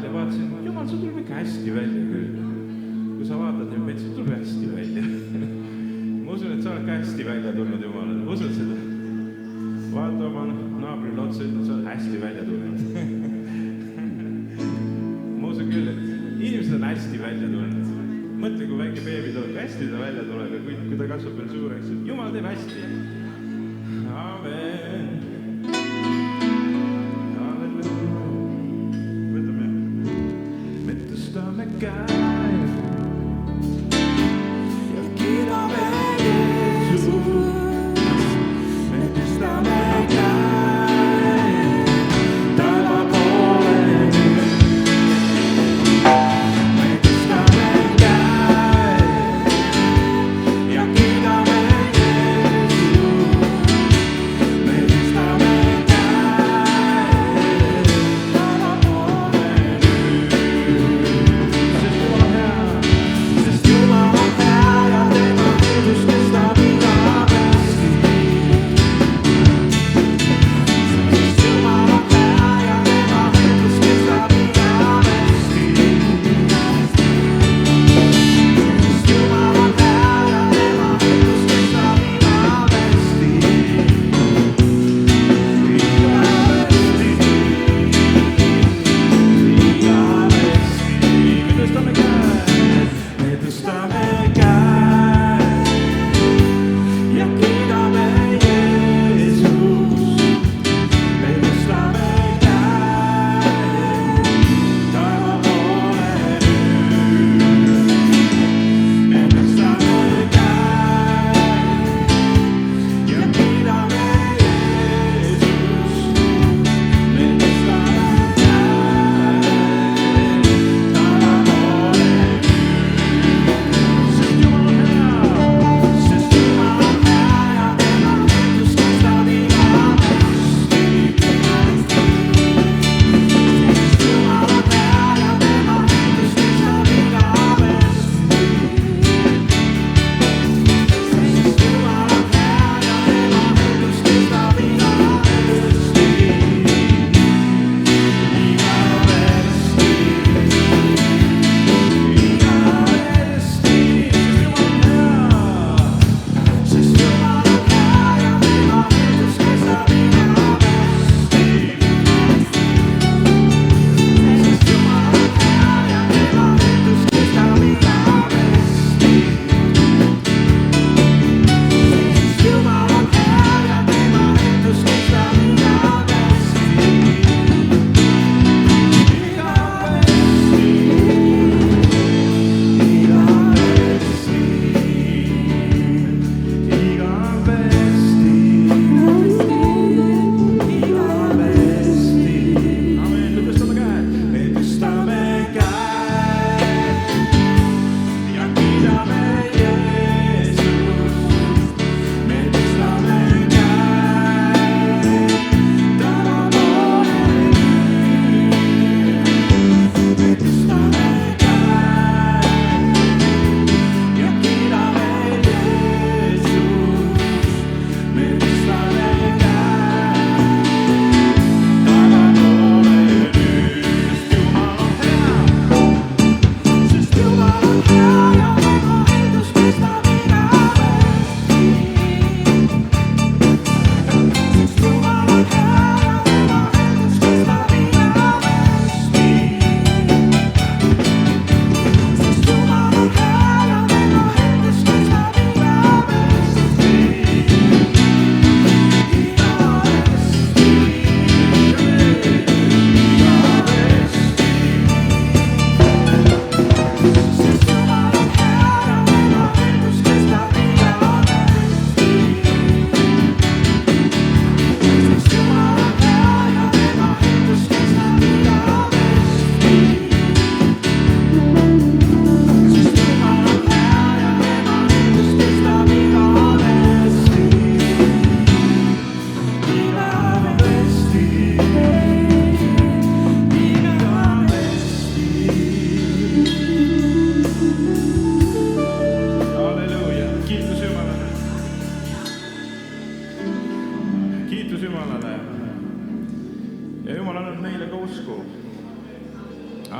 ja vaatasin, jumal, sul tuleb ikka hästi välja küll. Kui sa vaatad nüüd meid, sul tuleb hästi välja. Ma usun, et sa oled ka hästi välja tulnud Jumalale. Usud seda? Vaata oma naabrile otsa, ütled, sa oled hästi välja tulnud. Ma usun küll, et inimesed on hästi välja tulnud. Mõtle, kui väike beebi tuleb, hästi ta välja tuleb ja kui ta kasvab veel suureks, Jumal teeb hästi. Amen. Halleluuja. Võtame. Me tõstame käe ja kiidame Jeesust. Me tõstame käe taeva poole. Me tõstame käe ja kiidame Jeesust. Me tõstame käe taeva poole. Sest Jumal on hea.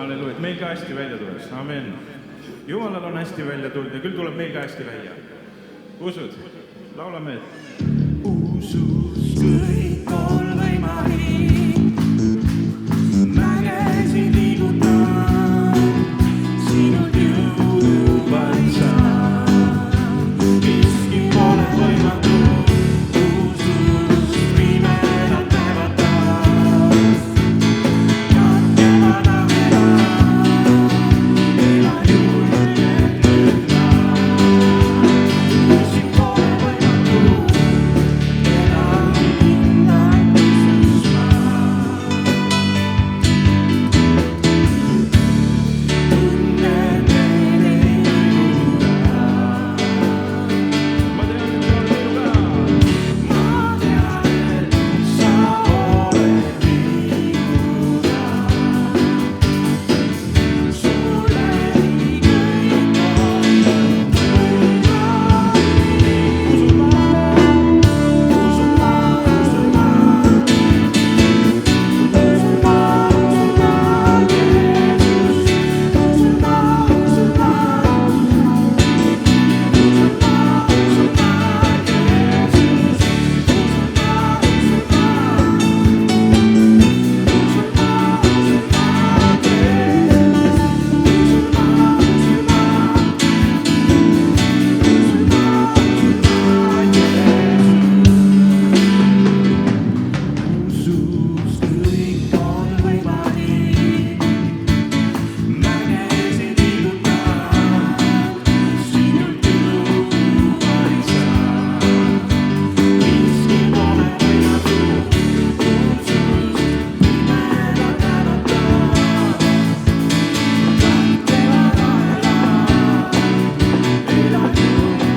halleluuja, et meil ka hästi välja tuleks, amen. Jumalal on hästi välja tulnud ja küll tuleb meil ka hästi välja. Usud? Laulame, et usus kõik on võimalik, mägesid liigutab, sinult jõudu vaid saab, miski pole võimatu, usus pimedad näevad taas, katkevad ahelad, ela julgelt nüüd naa, miski pole võimatu, ela kindlalt Jeesus maa. Tunnen meil ei jõuda, ma tean, et sa oled minuga, ma tean, et sa oled minuga, sulle nii kõik on võimalik. Usun ma, usun ma, usun ma, usun ma, usun ma, Jeesus, usun ma, usun ma, usun ma, Jeesus, usun ma, usun usus kõik on võimalik, mägesid liigutab, sinult jõudu vaid saab, miski pole võimatu, usust pimedad näevad taas, katkevad ahelad, ela julgelt nüüd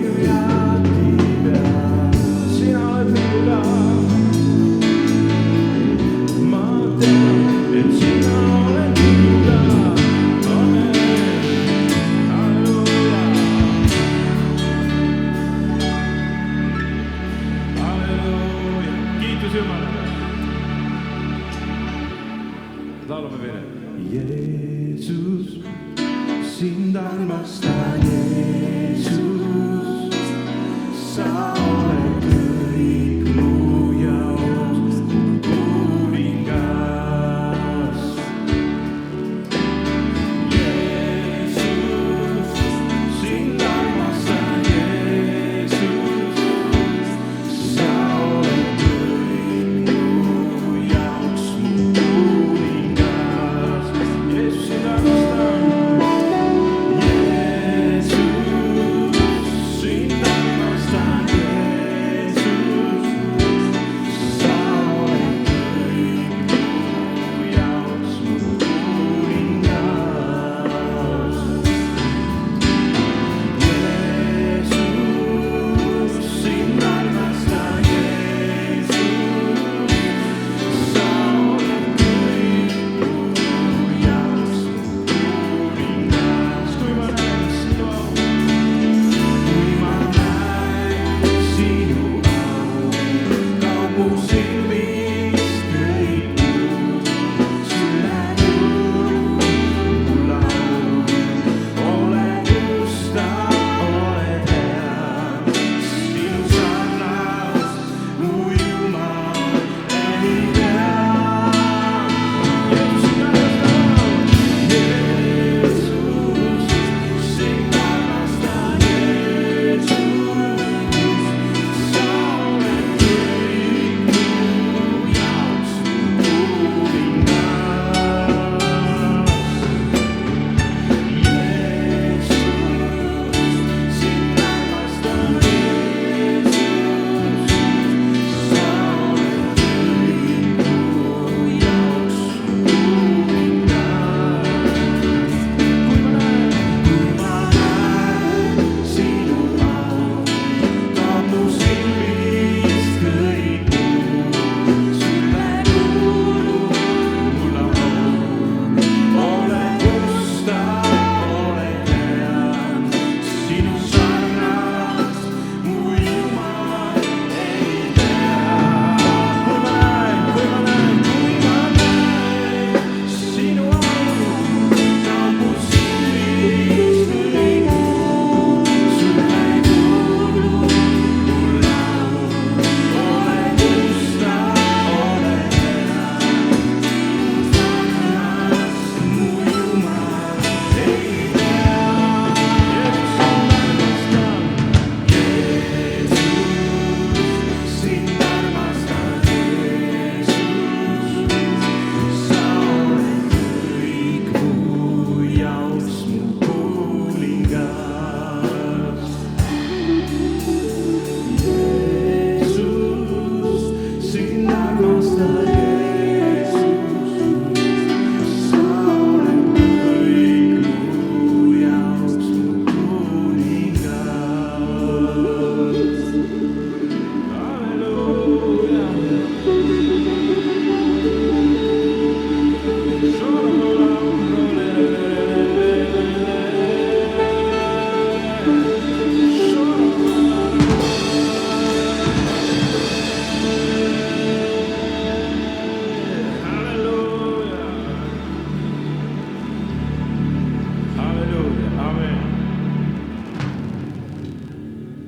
naa, miski pole võimatu, ela kindlalt Jeesus laulame veel. Jeesus, sind armastan, Jeesus.